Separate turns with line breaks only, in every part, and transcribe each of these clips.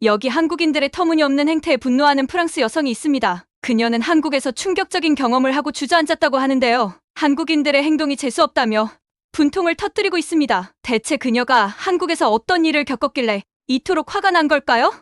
여기 한국인들의 터무니없는 행태에 분노하는 프랑스 여성이 있습니다. 그녀는 한국에서 충격적인 경험을 하고 주저앉았다고 하는데요. 한국인들의 행동이 재수없다며 분통을 터뜨리고 있습니다. 대체 그녀가 한국에서 어떤 일을 겪었길래 이토록 화가 난 걸까요?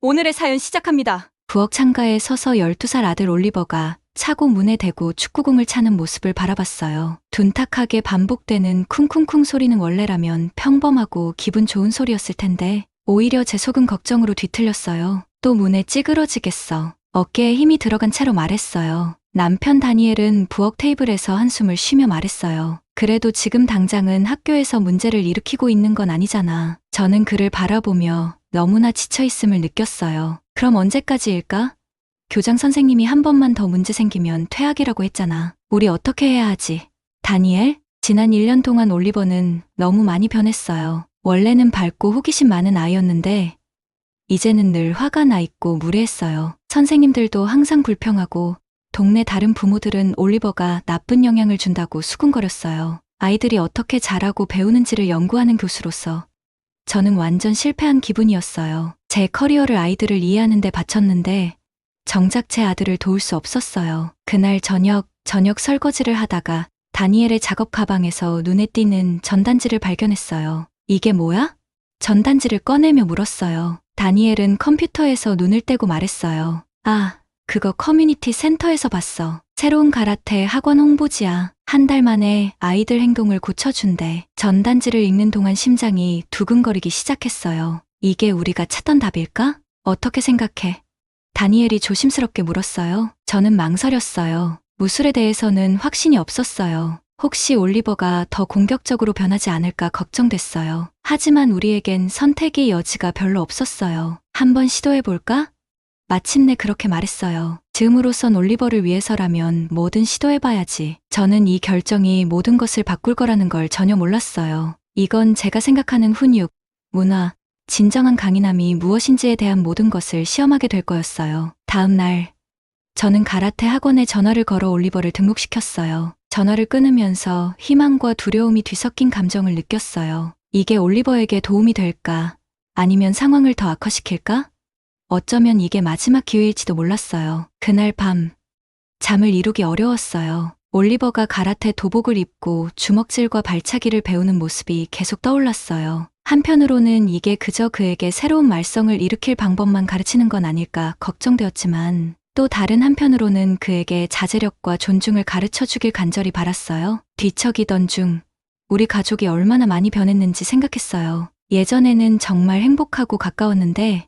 오늘의 사연 시작합니다.
부엌 창가에 서서 12살 아들 올리버가 차고 문에 대고 축구공을 차는 모습을 바라봤어요. 둔탁하게 반복되는 쿵쿵쿵 소리는 원래라면 평범하고 기분 좋은 소리였을 텐데 오히려 제 속은 걱정으로 뒤틀렸어요. 또 문에 찌그러지겠어. 어깨에 힘이 들어간 채로 말했어요. 남편 다니엘은 부엌 테이블에서 한숨을 쉬며 말했어요. 그래도 지금 당장은 학교에서 문제를 일으키고 있는 건 아니잖아. 저는 그를 바라보며 너무나 지쳐있음을 느꼈어요. 그럼 언제까지일까? 교장 선생님이 한 번만 더 문제 생기면 퇴학이라고 했잖아. 우리 어떻게 해야 하지? 다니엘? 지난 1년 동안 올리버는 너무 많이 변했어요. 원래는 밝고 호기심 많은 아이였는데 이제는 늘 화가 나 있고 무례했어요. 선생님들도 항상 불평하고 동네 다른 부모들은 올리버가 나쁜 영향을 준다고 수군거렸어요. 아이들이 어떻게 자라고 배우는지를 연구하는 교수로서 저는 완전 실패한 기분이었어요. 제 커리어를 아이들을 이해하는 데 바쳤는데 정작 제 아들을 도울 수 없었어요. 그날 저녁 설거지를 하다가 다니엘의 작업 가방에서 눈에 띄는 전단지를 발견했어요. 이게 뭐야? 전단지를 꺼내며 물었어요. 다니엘은 컴퓨터에서 눈을 떼고 말했어요. 아, 그거 커뮤니티 센터에서 봤어. 새로운 가라테 학원 홍보지야. 한 달 만에 아이들 행동을 고쳐준대. 전단지를 읽는 동안 심장이 두근거리기 시작했어요. 이게 우리가 찾던 답일까? 어떻게 생각해? 다니엘이 조심스럽게 물었어요. 저는 망설였어요. 무술에 대해서는 확신이 없었어요. 혹시 올리버가 더 공격적으로 변하지 않을까 걱정됐어요. 하지만 우리에겐 선택의 여지가 별로 없었어요. 한번 시도해볼까? 마침내 그렇게 말했어요. 지금으로선 올리버를 위해서라면 뭐든 시도해봐야지. 저는 이 결정이 모든 것을 바꿀 거라는 걸 전혀 몰랐어요. 이건 제가 생각하는 훈육, 문화, 진정한 강인함이 무엇인지에 대한 모든 것을 시험하게 될 거였어요. 다음 날, 저는 가라테 학원에 전화를 걸어 올리버를 등록시켰어요. 전화를 끊으면서 희망과 두려움이 뒤섞인 감정을 느꼈어요. 이게 올리버에게 도움이 될까? 아니면 상황을 더 악화시킬까? 어쩌면 이게 마지막 기회일지도 몰랐어요. 그날 밤, 잠을 이루기 어려웠어요. 올리버가 가라테 도복을 입고 주먹질과 발차기를 배우는 모습이 계속 떠올랐어요. 한편으로는 이게 그저 그에게 새로운 말썽을 일으킬 방법만 가르치는 건 아닐까 걱정되었지만 또 다른 한편으로는 그에게 자제력과 존중을 가르쳐 주길 간절히 바랐어요. 뒤척이던 중 우리 가족이 얼마나 많이 변했는지 생각했어요. 예전에는 정말 행복하고 가까웠는데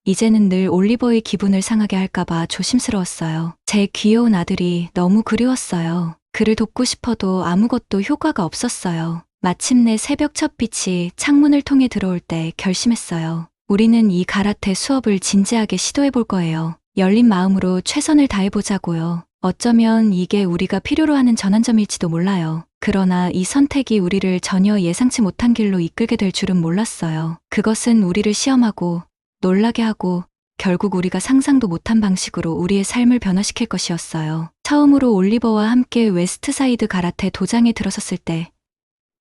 이제는 늘 올리버의 기분을 상하게 할까봐 조심스러웠어요. 제 귀여운 아들이 너무 그리웠어요. 그를 돕고 싶어도 아무것도 효과가 없었어요. 마침내 새벽 첫빛이 창문을 통해 들어올 때 결심했어요. 우리는 이 가라테 수업을 진지하게 시도해볼 거예요. 열린 마음으로 최선을 다해보자고요. 어쩌면 이게 우리가 필요로 하는 전환점일지도 몰라요. 그러나 이 선택이 우리를 전혀 예상치 못한 길로 이끌게 될 줄은 몰랐어요. 그것은 우리를 시험하고 놀라게 하고 결국 우리가 상상도 못한 방식으로 우리의 삶을 변화시킬 것이었어요. 처음으로 올리버와 함께 웨스트사이드 가라테 도장에 들어섰을 때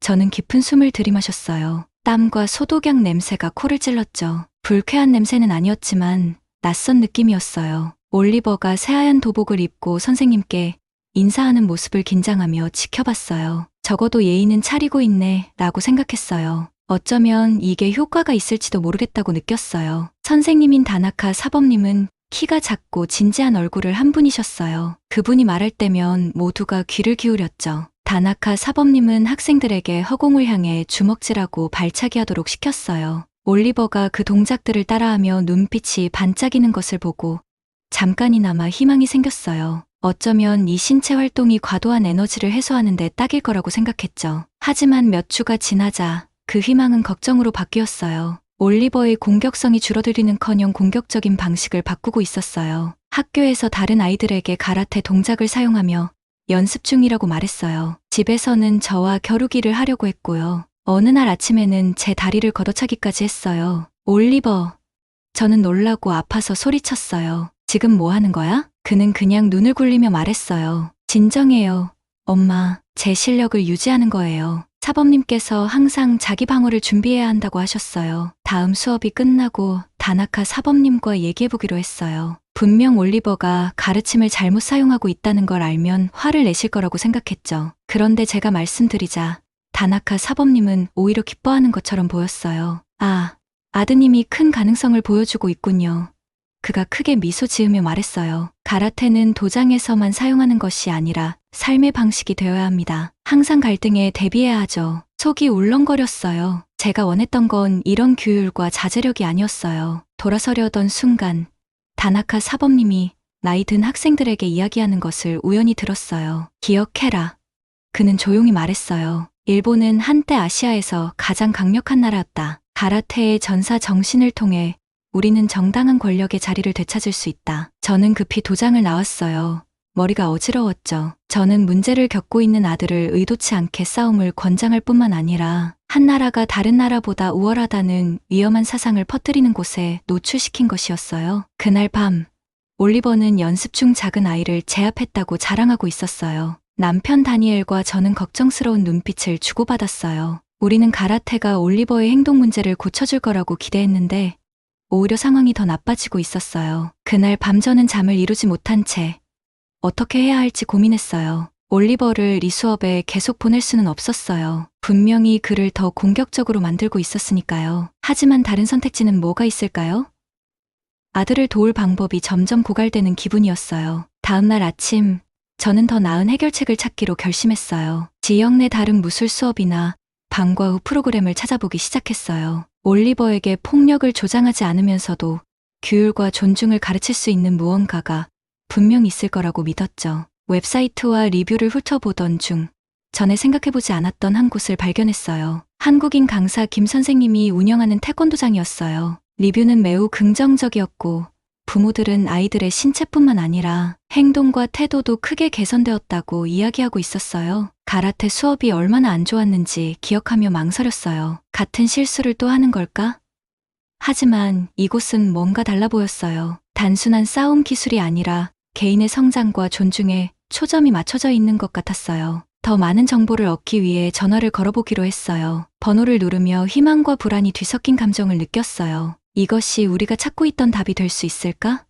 저는 깊은 숨을 들이마셨어요. 땀과 소독약 냄새가 코를 찔렀죠. 불쾌한 냄새는 아니었지만 낯선 느낌이었어요. 올리버가 새하얀 도복을 입고 선생님께 인사하는 모습을 긴장하며 지켜봤어요. 적어도 예의는 차리고 있네 라고 생각했어요. 어쩌면 이게 효과가 있을지도 모르겠다고 느꼈어요. 선생님인 다나카 사범님은 키가 작고 진지한 얼굴을 한 분이셨어요. 그분이 말할 때면 모두가 귀를 기울였죠. 다나카 사범님은 학생들에게 허공을 향해 주먹질하고 발차기 하도록 시켰어요. 올리버가 그 동작들을 따라하며 눈빛이 반짝이는 것을 보고 잠깐이나마 희망이 생겼어요. 어쩌면 이 신체 활동이 과도한 에너지를 해소하는 데 딱일 거라고 생각했죠. 하지만 몇 주가 지나자 그 희망은 걱정으로 바뀌었어요. 올리버의 공격성이 줄어들기는커녕 공격적인 방식을 바꾸고 있었어요. 학교에서 다른 아이들에게 가라테 동작을 사용하며 연습 중이라고 말했어요. 집에서는 저와 겨루기를 하려고 했고요. 어느 날 아침에는 제 다리를 걷어차기까지 했어요. 올리버. 저는 놀라고 아파서 소리쳤어요. 지금 뭐 하는 거야? 그는 그냥 눈을 굴리며 말했어요. 진정해요. 엄마, 제 실력을 유지하는 거예요. 사범님께서 항상 자기 방어를 준비해야 한다고 하셨어요. 다음 수업이 끝나고 다나카 사범님과 얘기해보기로 했어요. 분명 올리버가 가르침을 잘못 사용하고 있다는 걸 알면 화를 내실 거라고 생각했죠. 그런데 제가 말씀드리자 다나카 사범님은 오히려 기뻐하는 것처럼 보였어요. 아, 아드님이 큰 가능성을 보여주고 있군요. 그가 크게 미소 지으며 말했어요. 가라테는 도장에서만 사용하는 것이 아니라 삶의 방식이 되어야 합니다. 항상 갈등에 대비해야 하죠. 속이 울렁거렸어요. 제가 원했던 건 이런 규율과 자제력이 아니었어요. 돌아서려던 순간 다나카 사범님이 나이 든 학생들에게 이야기하는 것을 우연히 들었어요. 기억해라. 그는 조용히 말했어요. 일본은 한때 아시아에서 가장 강력한 나라였다. 가라테의 전사 정신을 통해 우리는 정당한 권력의 자리를 되찾을 수 있다. 저는 급히 도장을 나왔어요. 머리가 어지러웠죠. 저는 문제를 겪고 있는 아들을 의도치 않게 싸움을 권장할 뿐만 아니라 한 나라가 다른 나라보다 우월하다는 위험한 사상을 퍼뜨리는 곳에 노출시킨 것이었어요. 그날 밤 올리버는 연습 중 작은 아이를 제압했다고 자랑하고 있었어요. 남편 다니엘과 저는 걱정스러운 눈빛을 주고받았어요. 우리는 가라테가 올리버의 행동 문제를 고쳐줄 거라고 기대했는데 오히려 상황이 더 나빠지고 있었어요. 그날 밤 저는 잠을 이루지 못한 채 어떻게 해야 할지 고민했어요. 올리버를 이 수업에 계속 보낼 수는 없었어요. 분명히 그를 더 공격적으로 만들고 있었으니까요. 하지만 다른 선택지는 뭐가 있을까요? 아들을 도울 방법이 점점 고갈되는 기분이었어요. 다음날 아침 저는 더 나은 해결책을 찾기로 결심했어요. 지역 내 다른 무술 수업이나 방과 후 프로그램을 찾아보기 시작했어요. 올리버에게 폭력을 조장하지 않으면서도 규율과 존중을 가르칠 수 있는 무언가가 분명 있을 거라고 믿었죠. 웹사이트와 리뷰를 훑어보던 중 전에 생각해보지 않았던 한 곳을 발견했어요. 한국인 강사 김 선생님이 운영하는 태권도장이었어요. 리뷰는 매우 긍정적이었고 부모들은 아이들의 신체뿐만 아니라 행동과 태도도 크게 개선되었다고 이야기하고 있었어요. 가라테 수업이 얼마나 안 좋았는지 기억하며 망설였어요. 같은 실수를 또 하는 걸까? 하지만 이곳은 뭔가 달라 보였어요. 단순한 싸움 기술이 아니라 개인의 성장과 존중에 초점이 맞춰져 있는 것 같았어요. 더 많은 정보를 얻기 위해 전화를 걸어보기로 했어요. 번호를 누르며 희망과 불안이 뒤섞인 감정을 느꼈어요. 이것이 우리가 찾고 있던 답이 될 수 있을까?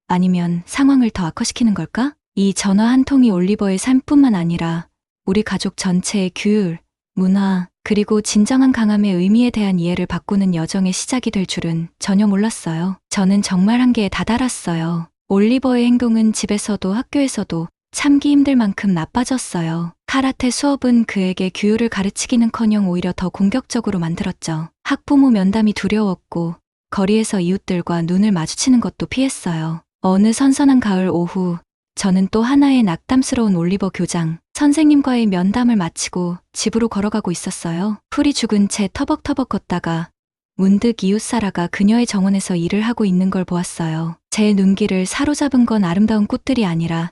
아니면 상황을 더 악화시키는 걸까? 이 전화 한 통이 올리버의 삶뿐만 아니라 우리 가족 전체의 규율, 문화, 그리고 진정한 강함의 의미에 대한 이해를 바꾸는 여정의 시작이 될 줄은 전혀 몰랐어요. 저는 정말 한계에 다다랐어요. 올리버의 행동은 집에서도 학교에서도 참기 힘들 만큼 나빠졌어요. 카라테 수업은 그에게 규율을 가르치기는커녕 오히려 더 공격적으로 만들었죠. 학부모 면담이 두려웠고 거리에서 이웃들과 눈을 마주치는 것도 피했어요. 어느 선선한 가을 오후 저는 또 하나의 낙담스러운 올리버 교장 선생님과의 면담을 마치고 집으로 걸어가고 있었어요. 풀이 죽은 채 터벅터벅 걷다가 문득 이웃 사라가 그녀의 정원에서 일을 하고 있는 걸 보았어요. 제 눈길을 사로잡은 건 아름다운 꽃들이 아니라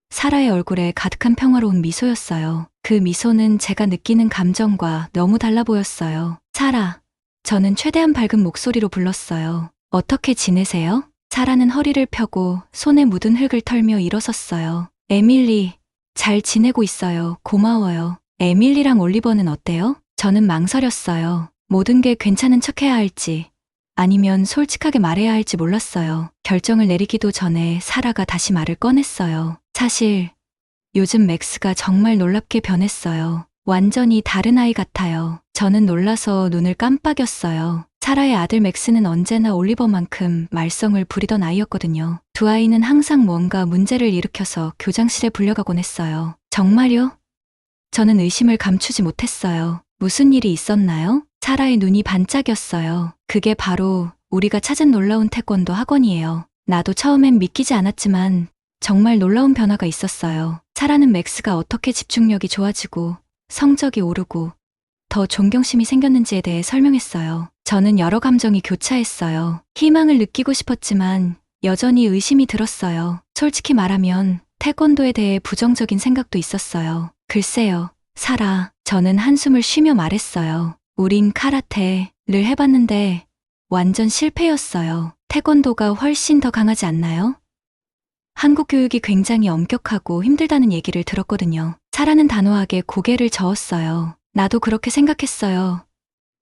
사라의 얼굴에 가득한 평화로운 미소였어요. 그 미소는 제가 느끼는 감정과 너무 달라 보였어요. 사라. 저는 최대한 밝은 목소리로 불렀어요. 어떻게 지내세요? 사라는 허리를 펴고 손에 묻은 흙을 털며 일어섰어요. 에밀리, 잘 지내고 있어요. 고마워요. 에밀리랑 올리버는 어때요? 저는 망설였어요. 모든 게 괜찮은 척해야 할지 아니면 솔직하게 말해야 할지 몰랐어요. 결정을 내리기도 전에 사라가 다시 말을 꺼냈어요. 사실 요즘 맥스가 정말 놀랍게 변했어요. 완전히 다른 아이 같아요. 저는 놀라서 눈을 깜빡였어요. 사라의 아들 맥스는 언제나 올리버만큼 말썽을 부리던 아이였거든요. 두 아이는 항상 뭔가 문제를 일으켜서 교장실에 불려가곤 했어요. 정말요? 저는 의심을 감추지 못했어요. 무슨 일이 있었나요? 사라의 눈이 반짝였어요. 그게 바로 우리가 찾은 놀라운 태권도 학원이에요. 나도 처음엔 믿기지 않았지만 정말 놀라운 변화가 있었어요. 사라는 맥스가 어떻게 집중력이 좋아지고 성적이 오르고 더 존경심이 생겼는지에 대해 설명했어요. 저는 여러 감정이 교차했어요. 희망을 느끼고 싶었지만 여전히 의심이 들었어요. 솔직히 말하면 태권도에 대해 부정적인 생각도 있었어요. 글쎄요, 사라, 저는 한숨을 쉬며 말했어요. 우린 카라테를 해봤는데 완전 실패였어요. 태권도가 훨씬 더 강하지 않나요? 한국 교육이 굉장히 엄격하고 힘들다는 얘기를 들었거든요. 사라는 단호하게 고개를 저었어요. 나도 그렇게 생각했어요.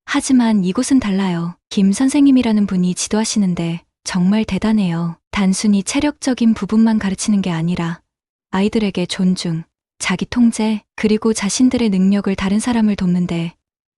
하지만 이곳은 달라요. 김 선생님이라는 분이 지도하시는데 정말 대단해요. 단순히 체력적인 부분만 가르치는 게 아니라 아이들에게 존중, 자기 통제, 그리고 자신들의 능력을 다른 사람을 돕는데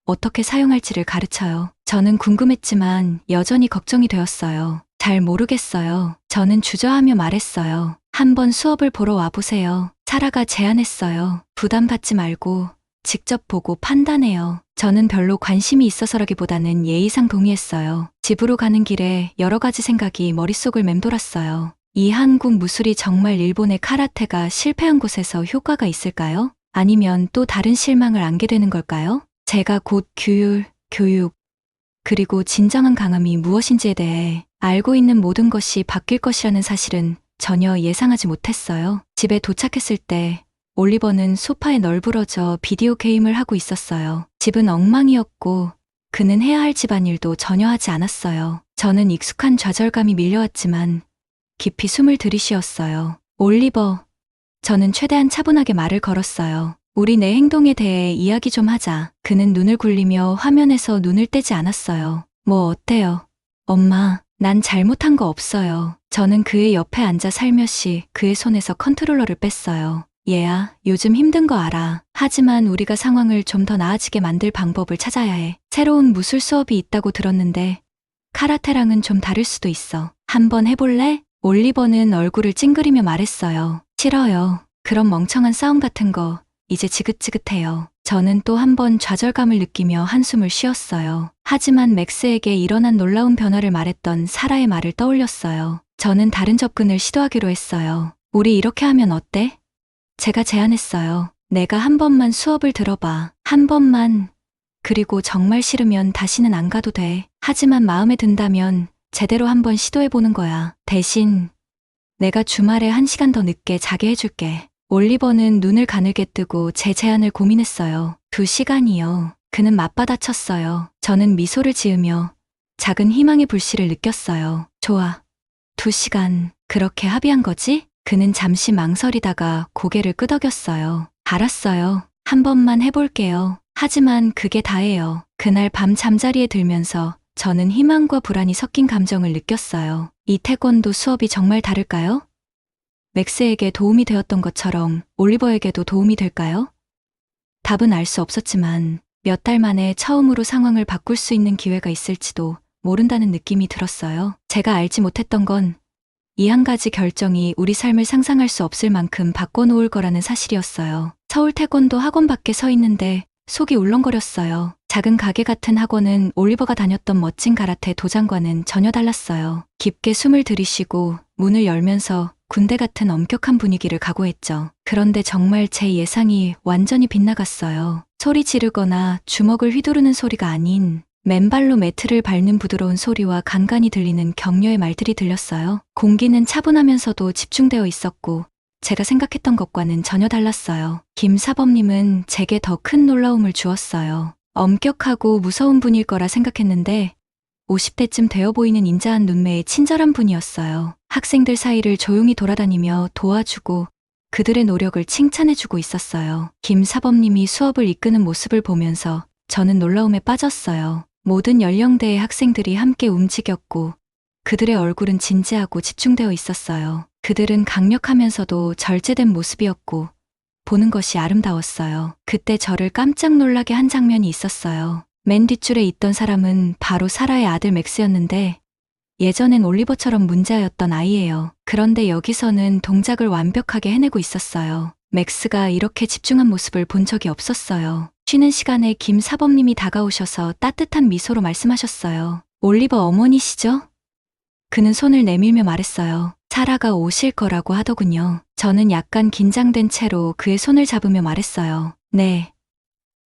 어떻게 사용할지를 가르쳐요. 저는 궁금했지만 여전히 걱정이 되었어요. 잘 모르겠어요. 저는 주저하며 말했어요. 한번 수업을 보러 와보세요. 사라가 제안했어요. 부담 갖지 말고 직접 보고 판단해요. 저는 별로 관심이 있어서라기보다는 예의상 동의했어요. 집으로 가는 길에 여러 가지 생각이 머릿속을 맴돌았어요. 이 한국 무술이 정말 일본의 카라테가 실패한 곳에서 효과가 있을까요? 아니면 또 다른 실망을 안게 되는 걸까요? 제가 곧 규율, 교육, 그리고 진정한 강함이 무엇인지에 대해 알고 있는 모든 것이 바뀔 것이라는 사실은 전혀 예상하지 못했어요. 집에 도착했을 때 올리버는 소파에 널브러져 비디오 게임을 하고 있었어요. 집은 엉망이었고 그는 해야 할 집안일도 전혀 하지 않았어요. 저는 익숙한 좌절감이 밀려왔지만 깊이 숨을 들이쉬었어요. 올리버, 저는 최대한 차분하게 말을 걸었어요. 우리 내 행동에 대해 이야기 좀 하자. 그는 눈을 굴리며 화면에서 눈을 떼지 않았어요. 뭐 어때요? 엄마, 난 잘못한 거 없어요. 저는 그의 옆에 앉아 살며시 그의 손에서 컨트롤러를 뺐어요. 얘야, 요즘 힘든 거 알아. 하지만 우리가 상황을 좀 더 나아지게 만들 방법을 찾아야 해. 새로운 무술 수업이 있다고 들었는데 카라테랑은 좀 다를 수도 있어. 한번 해볼래? 올리버는 얼굴을 찡그리며 말했어요. 싫어요. 그런 멍청한 싸움 같은 거 이제 지긋지긋해요. 저는 또 한 번 좌절감을 느끼며 한숨을 쉬었어요. 하지만 맥스에게 일어난 놀라운 변화를 말했던 사라의 말을 떠올렸어요. 저는 다른 접근을 시도하기로 했어요. 우리 이렇게 하면 어때? 제가 제안했어요. 내가 한 번만 수업을 들어봐. 한 번만. 그리고 정말 싫으면 다시는 안 가도 돼. 하지만 마음에 든다면 제대로 한번 시도해보는 거야. 대신 내가 주말에 1시간 더 늦게 자게 해줄게. 올리버는 눈을 가늘게 뜨고 제 제안을 고민했어요. 2시간이요. 그는 맞받아쳤어요. 저는 미소를 지으며 작은 희망의 불씨를 느꼈어요. 좋아. 2시간. 그렇게 합의한 거지? 그는 잠시 망설이다가 고개를 끄덕였어요. 알았어요. 한 번만 해볼게요. 하지만 그게 다예요. 그날 밤 잠자리에 들면서 저는 희망과 불안이 섞인 감정을 느꼈어요. 이 태권도 수업이 정말 다를까요? 맥스에게 도움이 되었던 것처럼 올리버에게도 도움이 될까요? 답은 알 수 없었지만 몇 달 만에 처음으로 상황을 바꿀 수 있는 기회가 있을지도 모른다는 느낌이 들었어요. 제가 알지 못했던 건 이 한 가지 결정이 우리 삶을 상상할 수 없을 만큼 바꿔놓을 거라는 사실이었어요. 서울 태권도 학원 밖에 서 있는데 속이 울렁거렸어요. 작은 가게 같은 학원은 올리버가 다녔던 멋진 가라테 도장과는 전혀 달랐어요. 깊게 숨을 들이쉬고 문을 열면서 군대 같은 엄격한 분위기를 각오했죠. 그런데 정말 제 예상이 완전히 빗나갔어요. 소리 지르거나 주먹을 휘두르는 소리가 아닌 맨발로 매트를 밟는 부드러운 소리와 간간이 들리는 격려의 말들이 들렸어요. 공기는 차분하면서도 집중되어 있었고 제가 생각했던 것과는 전혀 달랐어요. 김사범님은 제게 더 큰 놀라움을 주었어요. 엄격하고 무서운 분일 거라 생각했는데 50대쯤 되어 보이는 인자한 눈매의 친절한 분이었어요. 학생들 사이를 조용히 돌아다니며 도와주고 그들의 노력을 칭찬해주고 있었어요. 김사범님이 수업을 이끄는 모습을 보면서 저는 놀라움에 빠졌어요. 모든 연령대의 학생들이 함께 움직였고 그들의 얼굴은 진지하고 집중되어 있었어요. 그들은 강력하면서도 절제된 모습이었고 보는 것이 아름다웠어요. 그때 저를 깜짝 놀라게 한 장면이 있었어요. 맨 뒷줄에 있던 사람은 바로 사라의 아들 맥스였는데 예전엔 올리버처럼 문제아였던 아이예요. 그런데 여기서는 동작을 완벽하게 해내고 있었어요. 맥스가 이렇게 집중한 모습을 본 적이 없었어요. 쉬는 시간에 김사범님이 다가오셔서 따뜻한 미소로 말씀하셨어요. 올리버 어머니시죠? 그는 손을 내밀며 말했어요. 사라가 오실 거라고 하더군요. 저는 약간 긴장된 채로 그의 손을 잡으며 말했어요. 네.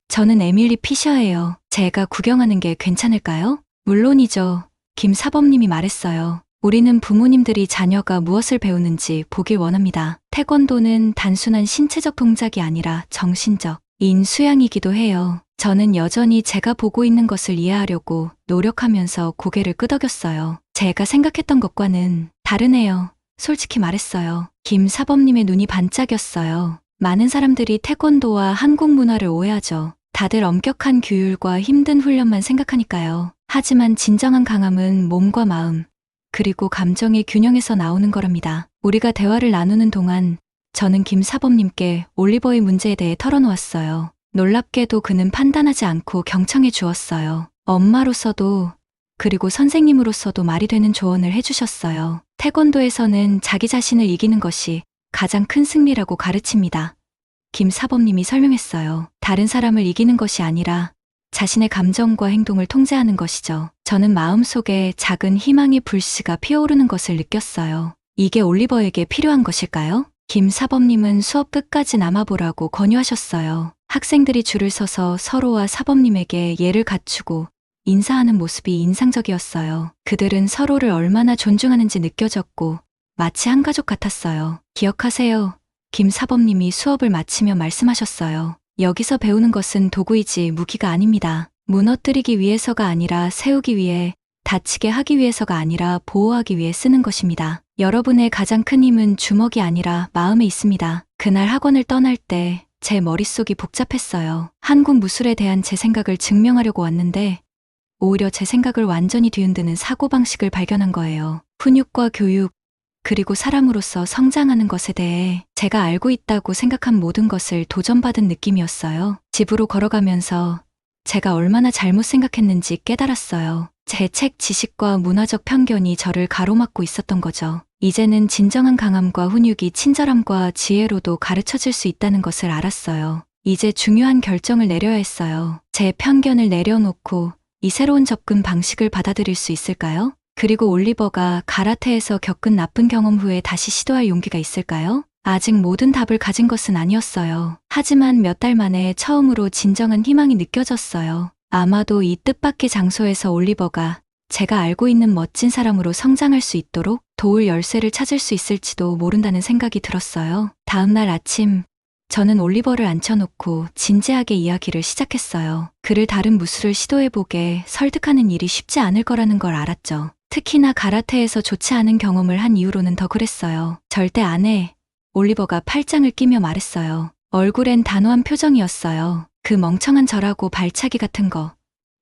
저는 에밀리 피셔예요. 제가 구경하는 게 괜찮을까요? 물론이죠. 김사범님이 말했어요. 우리는 부모님들이 자녀가 무엇을 배우는지 보길 원합니다. 태권도는 단순한 신체적 동작이 아니라 정신적 인 수양이기도 해요. 저는 여전히 제가 보고 있는 것을 이해하려고 노력하면서 고개를 끄덕였어요. 제가 생각했던 것과는 다르네요. 솔직히 말했어요. 김사범님의 눈이 반짝였어요. 많은 사람들이 태권도와 한국 문화를 오해하죠. 다들 엄격한 규율과 힘든 훈련만 생각하니까요. 하지만 진정한 강함은 몸과 마음, 그리고 감정의 균형에서 나오는 거랍니다. 우리가 대화를 나누는 동안 저는 김 사범님께 올리버의 문제에 대해 털어놓았어요. 놀랍게도 그는 판단하지 않고 경청해 주었어요. 엄마로서도 그리고 선생님으로서도 말이 되는 조언을 해주셨어요. 태권도에서는 자기 자신을 이기는 것이 가장 큰 승리라고 가르칩니다. 김 사범님이 설명했어요. 다른 사람을 이기는 것이 아니라 자신의 감정과 행동을 통제하는 것이죠. 저는 마음속에 작은 희망의 불씨가 피어오르는 것을 느꼈어요. 이게 올리버에게 필요한 것일까요? 김 사범님은 수업 끝까지 남아보라고 권유하셨어요. 학생들이 줄을 서서 서로와 사범님에게 예를 갖추고 인사하는 모습이 인상적이었어요. 그들은 서로를 얼마나 존중하는지 느껴졌고 마치 한 가족 같았어요. 기억하세요. 김 사범님이 수업을 마치며 말씀하셨어요. 여기서 배우는 것은 도구이지 무기가 아닙니다. 무너뜨리기 위해서가 아니라 세우기 위해, 다치게 하기 위해서가 아니라 보호하기 위해 쓰는 것입니다. 여러분의 가장 큰 힘은 주먹이 아니라 마음에 있습니다. 그날 학원을 떠날 때 제 머릿속이 복잡했어요. 한국 무술에 대한 제 생각을 증명하려고 왔는데 오히려 제 생각을 완전히 뒤흔드는 사고방식을 발견한 거예요. 훈육과 교육, 그리고 사람으로서 성장하는 것에 대해 제가 알고 있다고 생각한 모든 것을 도전받은 느낌이었어요. 집으로 걸어가면서 제가 얼마나 잘못 생각했는지 깨달았어요. 제 책 지식과 문화적 편견이 저를 가로막고 있었던 거죠. 이제는 진정한 강함과 훈육이 친절함과 지혜로도 가르쳐질 수 있다는 것을 알았어요. 이제 중요한 결정을 내려야 했어요. 제 편견을 내려놓고 이 새로운 접근 방식을 받아들일 수 있을까요? 그리고 올리버가 가라테에서 겪은 나쁜 경험 후에 다시 시도할 용기가 있을까요? 아직 모든 답을 가진 것은 아니었어요. 하지만 몇 달 만에 처음으로 진정한 희망이 느껴졌어요. 아마도 이 뜻밖의 장소에서 올리버가 제가 알고 있는 멋진 사람으로 성장할 수 있도록 도울 열쇠를 찾을 수 있을지도 모른다는 생각이 들었어요. 다음 날 아침, 저는 올리버를 앉혀놓고 진지하게 이야기를 시작했어요. 그를 다른 무술을 시도해보게 설득하는 일이 쉽지 않을 거라는 걸 알았죠. 특히나 가라테에서 좋지 않은 경험을 한 이후로는 더 그랬어요. 절대 안 해. 올리버가 팔짱을 끼며 말했어요. 얼굴엔 단호한 표정이었어요. 그 멍청한 절하고 발차기 같은 거.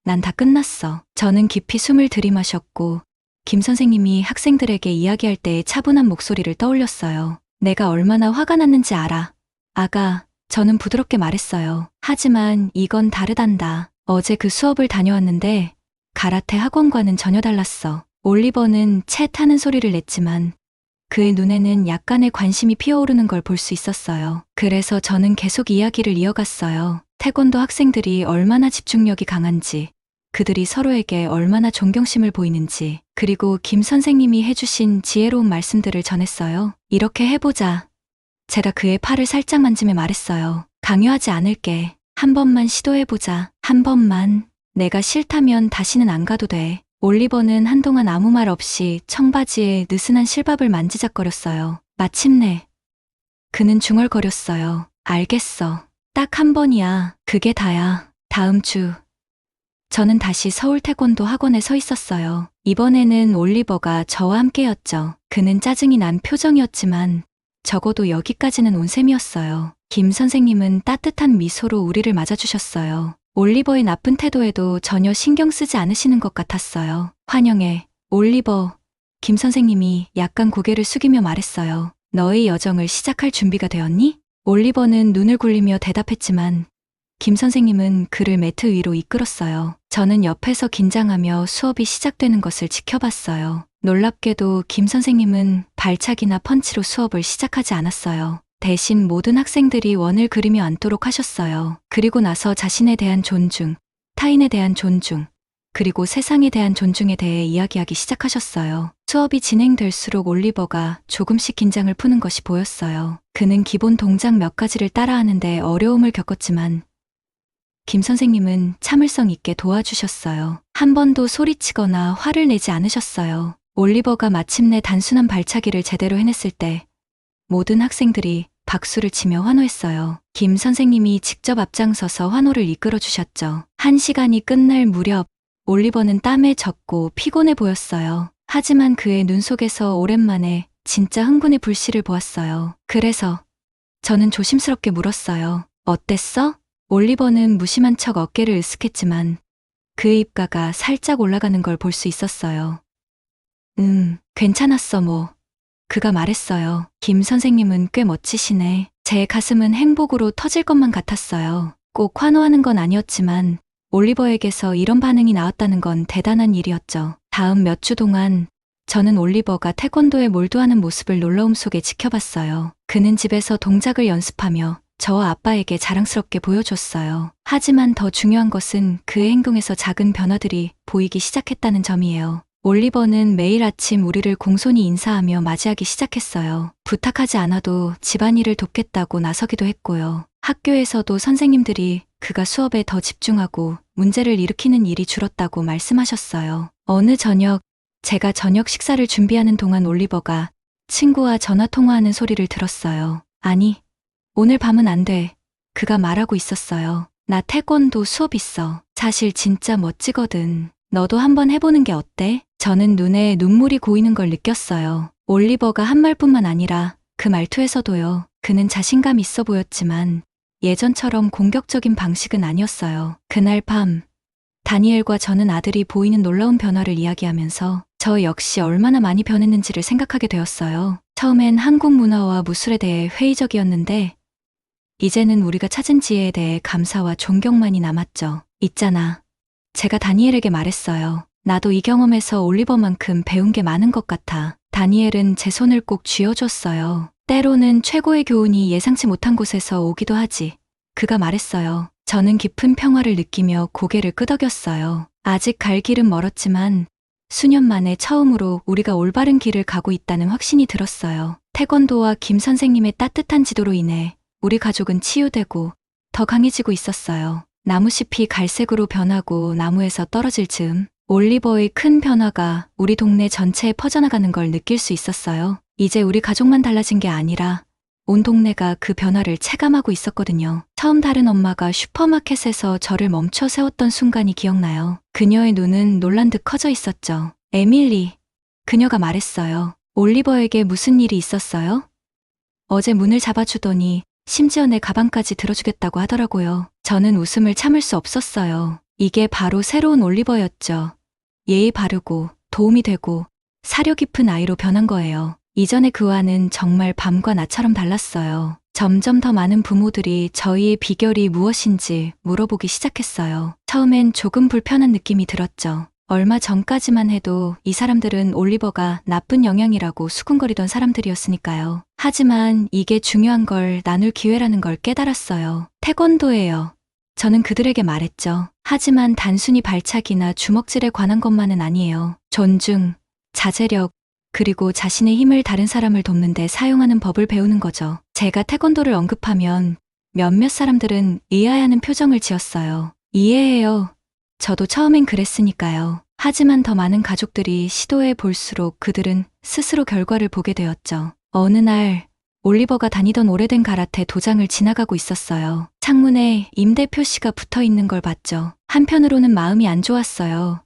난 다 끝났어. 저는 깊이 숨을 들이마셨고 김 선생님이 학생들에게 이야기할 때의 차분한 목소리를 떠올렸어요. 내가 얼마나 화가 났는지 알아. 아가, 저는 부드럽게 말했어요. 하지만 이건 다르단다. 어제 그 수업을 다녀왔는데 가라테 학원과는 전혀 달랐어. 올리버는 채 타는 소리를 냈지만 그의 눈에는 약간의 관심이 피어오르는 걸 볼 수 있었어요. 그래서 저는 계속 이야기를 이어갔어요. 태권도 학생들이 얼마나 집중력이 강한지, 그들이 서로에게 얼마나 존경심을 보이는지, 그리고 김 선생님이 해주신 지혜로운 말씀들을 전했어요. 이렇게 해보자. 제가 그의 팔을 살짝 만지며 말했어요. 강요하지 않을게. 한 번만 시도해보자. 한 번만. 내가 싫다면 다시는 안 가도 돼. 올리버는 한동안 아무 말 없이 청바지에 느슨한 실밥을 만지작거렸어요. 마침내 그는 중얼거렸어요. 알겠어. 딱 한 번이야. 그게 다야. 다음 주. 저는 다시 서울 태권도 학원에 서 있었어요. 이번에는 올리버가 저와 함께였죠. 그는 짜증이 난 표정이었지만 적어도 여기까지는 온 셈이었어요. 김 선생님은 따뜻한 미소로 우리를 맞아주셨어요. 올리버의 나쁜 태도에도 전혀 신경 쓰지 않으시는 것 같았어요. 환영해, 올리버. 김 선생님이 약간 고개를 숙이며 말했어요. 너의 여정을 시작할 준비가 되었니? 올리버는 눈을 굴리며 대답했지만 김 선생님은 그를 매트 위로 이끌었어요. 저는 옆에서 긴장하며 수업이 시작되는 것을 지켜봤어요. 놀랍게도 김 선생님은 발차기나 펀치로 수업을 시작하지 않았어요. 대신 모든 학생들이 원을 그리며 앉도록 하셨어요. 그리고 나서 자신에 대한 존중, 타인에 대한 존중, 그리고 세상에 대한 존중에 대해 이야기하기 시작하셨어요. 수업이 진행될수록 올리버가 조금씩 긴장을 푸는 것이 보였어요. 그는 기본 동작 몇 가지를 따라하는데 어려움을 겪었지만 김 선생님은 참을성 있게 도와주셨어요. 한 번도 소리치거나 화를 내지 않으셨어요. 올리버가 마침내 단순한 발차기를 제대로 해냈을 때 모든 학생들이 박수를 치며 환호했어요. 김 선생님이 직접 앞장서서 환호를 이끌어 주셨죠. 1시간이 끝날 무렵 올리버는 땀에 젖고 피곤해 보였어요. 하지만 그의 눈 속에서 오랜만에 진짜 흥분의 불씨를 보았어요. 그래서 저는 조심스럽게 물었어요. 어땠어? 올리버는 무심한 척 어깨를 으쓱했지만 그의 입가가 살짝 올라가는 걸 볼 수 있었어요. 괜찮았어 뭐. 그가 말했어요. 김 선생님은 꽤 멋지시네. 제 가슴은 행복으로 터질 것만 같았어요. 꼭 환호하는 건 아니었지만 올리버에게서 이런 반응이 나왔다는 건 대단한 일이었죠. 다음 몇 주 동안 저는 올리버가 태권도에 몰두하는 모습을 놀라움 속에 지켜봤어요. 그는 집에서 동작을 연습하며 저와 아빠에게 자랑스럽게 보여줬어요. 하지만 더 중요한 것은 그의 행동에서 작은 변화들이 보이기 시작했다는 점이에요. 올리버는 매일 아침 우리를 공손히 인사하며 맞이하기 시작했어요. 부탁하지 않아도 집안일을 돕겠다고 나서기도 했고요. 학교에서도 선생님들이 그가 수업에 더 집중하고 문제를 일으키는 일이 줄었다고 말씀하셨어요. 어느 저녁, 제가 저녁 식사를 준비하는 동안 올리버가 친구와 전화 통화하는 소리를 들었어요. 아니, 오늘 밤은 안 돼. 그가 말하고 있었어요. 나 태권도 수업 있어. 사실 진짜 멋지거든. 너도 한번 해보는 게 어때? 저는 눈에 눈물이 고이는 걸 느꼈어요. 올리버가 한 말뿐만 아니라 그 말투에서도요. 그는 자신감 있어 보였지만 예전처럼 공격적인 방식은 아니었어요. 그날 밤, 다니엘과 저는 아들이 보이는 놀라운 변화를 이야기하면서 저 역시 얼마나 많이 변했는지를 생각하게 되었어요. 처음엔 한국 문화와 무술에 대해 회의적이었는데 이제는 우리가 찾은 지혜에 대해 감사와 존경만이 남았죠. 있잖아. 제가 다니엘에게 말했어요. 나도 이 경험에서 올리버만큼 배운 게 많은 것 같아. 다니엘은 제 손을 꼭 쥐어줬어요. 때로는 최고의 교훈이 예상치 못한 곳에서 오기도 하지. 그가 말했어요. 저는 깊은 평화를 느끼며 고개를 끄덕였어요. 아직 갈 길은 멀었지만 수년 만에 처음으로 우리가 올바른 길을 가고 있다는 확신이 들었어요. 태권도와 김 선생님의 따뜻한 지도로 인해 우리 가족은 치유되고 더 강해지고 있었어요. 나무잎이 갈색으로 변하고 나무에서 떨어질 즈음 올리버의 큰 변화가 우리 동네 전체에 퍼져나가는 걸 느낄 수 있었어요. 이제 우리 가족만 달라진 게 아니라 온 동네가 그 변화를 체감하고 있었거든요. 처음 다른 엄마가 슈퍼마켓에서 저를 멈춰 세웠던 순간이 기억나요. 그녀의 눈은 놀란 듯 커져 있었죠. 에밀리, 그녀가 말했어요. 올리버에게 무슨 일이 있었어요? 어제 문을 잡아주더니 심지어 내 가방까지 들어주겠다고 하더라고요. 저는 웃음을 참을 수 없었어요. 이게 바로 새로운 올리버였죠. 예의 바르고 도움이 되고 사려 깊은 아이로 변한 거예요. 이전의 그와는 정말 밤과 낮처럼 달랐어요. 점점 더 많은 부모들이 저희의 비결이 무엇인지 물어보기 시작했어요. 처음엔 조금 불편한 느낌이 들었죠. 얼마 전까지만 해도 이 사람들은 올리버가 나쁜 영향이라고 수군거리던 사람들이었으니까요. 하지만 이게 중요한 걸 나눌 기회라는 걸 깨달았어요. 태권도예요. 저는 그들에게 말했죠. 하지만 단순히 발차기나 주먹질에 관한 것만은 아니에요. 존중, 자제력, 그리고 자신의 힘을 다른 사람을 돕는 데 사용하는 법을 배우는 거죠. 제가 태권도를 언급하면 몇몇 사람들은 의아해하는 표정을 지었어요. 이해해요. 저도 처음엔 그랬으니까요. 하지만 더 많은 가족들이 시도해 볼수록 그들은 스스로 결과를 보게 되었죠. 어느 날 올리버가 다니던 오래된 가라테 도장을 지나가고 있었어요. 창문에 임대 표시가 붙어 있는 걸 봤죠. 한편으로는 마음이 안 좋았어요.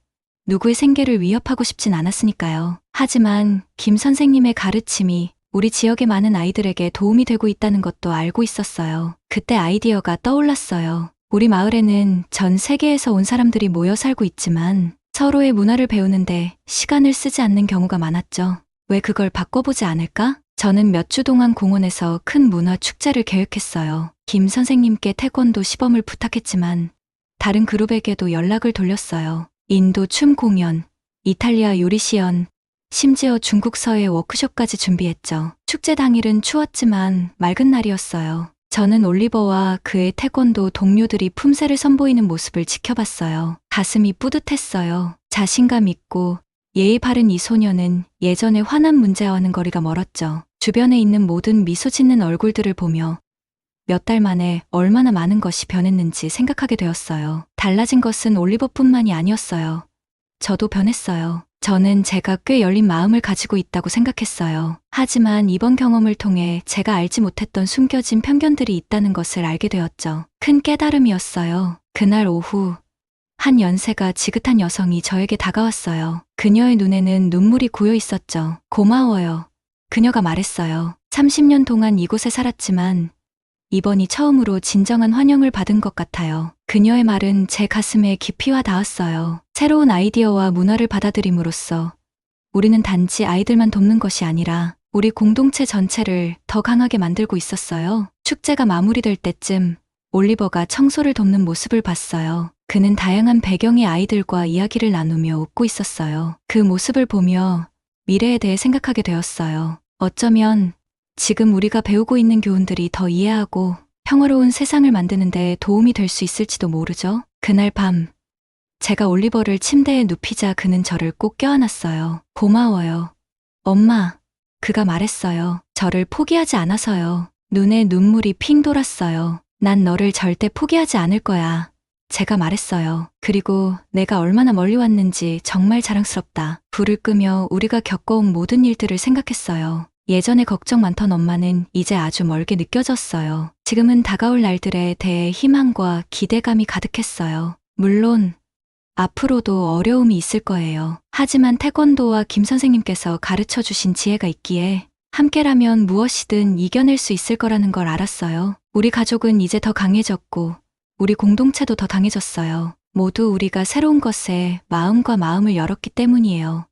누구의 생계를 위협하고 싶진 않았으니까요. 하지만 김 선생님의 가르침이 우리 지역의 많은 아이들에게 도움이 되고 있다는 것도 알고 있었어요. 그때 아이디어가 떠올랐어요. 우리 마을에는 전 세계에서 온 사람들이 모여 살고 있지만 서로의 문화를 배우는데 시간을 쓰지 않는 경우가 많았죠. 왜 그걸 바꿔보지 않을까? 저는 몇 주 동안 공원에서 큰 문화 축제를 계획했어요. 김 선생님께 태권도 시범을 부탁했지만 다른 그룹에게도 연락을 돌렸어요. 인도 춤 공연, 이탈리아 요리 시연, 심지어 중국 서예 워크숍까지 준비했죠. 축제 당일은 추웠지만 맑은 날이었어요. 저는 올리버와 그의 태권도 동료들이 품새를 선보이는 모습을 지켜봤어요. 가슴이 뿌듯했어요. 자신감 있고 예의 바른 이 소녀는 예전의 화난 문제와는 거리가 멀었죠. 주변에 있는 모든 미소 짓는 얼굴들을 보며 몇 달 만에 얼마나 많은 것이 변했는지 생각하게 되었어요. 달라진 것은 올리버뿐만이 아니었어요. 저도 변했어요. 저는 제가 꽤 열린 마음을 가지고 있다고 생각했어요. 하지만 이번 경험을 통해 제가 알지 못했던 숨겨진 편견들이 있다는 것을 알게 되었죠. 큰 깨달음이었어요. 그날 오후 한 연세가 지긋한 여성이 저에게 다가왔어요. 그녀의 눈에는 눈물이 고여 있었죠. 고마워요. 그녀가 말했어요. 30년 동안 이곳에 살았지만 이번이 처음으로 진정한 환영을 받은 것 같아요. 그녀의 말은 제 가슴에 깊이 와 닿았어요. 새로운 아이디어와 문화를 받아들임으로써 우리는 단지 아이들만 돕는 것이 아니라 우리 공동체 전체를 더 강하게 만들고 있었어요. 축제가 마무리될 때쯤 올리버가 청소를 돕는 모습을 봤어요. 그는 다양한 배경의 아이들과 이야기를 나누며 웃고 있었어요. 그 모습을 보며 미래에 대해 생각하게 되었어요. 어쩌면 지금 우리가 배우고 있는 교훈들이 더 이해하고 평화로운 세상을 만드는 데 도움이 될 수 있을지도 모르죠. 그날 밤 제가 올리버를 침대에 눕히자 그는 저를 꼭 껴안았어요. 고마워요. 엄마, 그가 말했어요. 저를 포기하지 않아서요. 눈에 눈물이 핑 돌았어요. 난 너를 절대 포기하지 않을 거야. 제가 말했어요. 그리고 내가 얼마나 멀리 왔는지 정말 자랑스럽다. 불을 끄며 우리가 겪어온 모든 일들을 생각했어요. 예전에 걱정 많던 엄마는 이제 아주 멀게 느껴졌어요. 지금은 다가올 날들에 대해 희망과 기대감이 가득했어요. 물론 앞으로도 어려움이 있을 거예요. 하지만 태권도와 김 선생님께서 가르쳐 주신 지혜가 있기에 함께라면 무엇이든 이겨낼 수 있을 거라는 걸 알았어요. 우리 가족은 이제 더 강해졌고 우리 공동체도 더 강해졌어요. 모두 우리가 새로운 것에 마음과 마음을 열었기 때문이에요.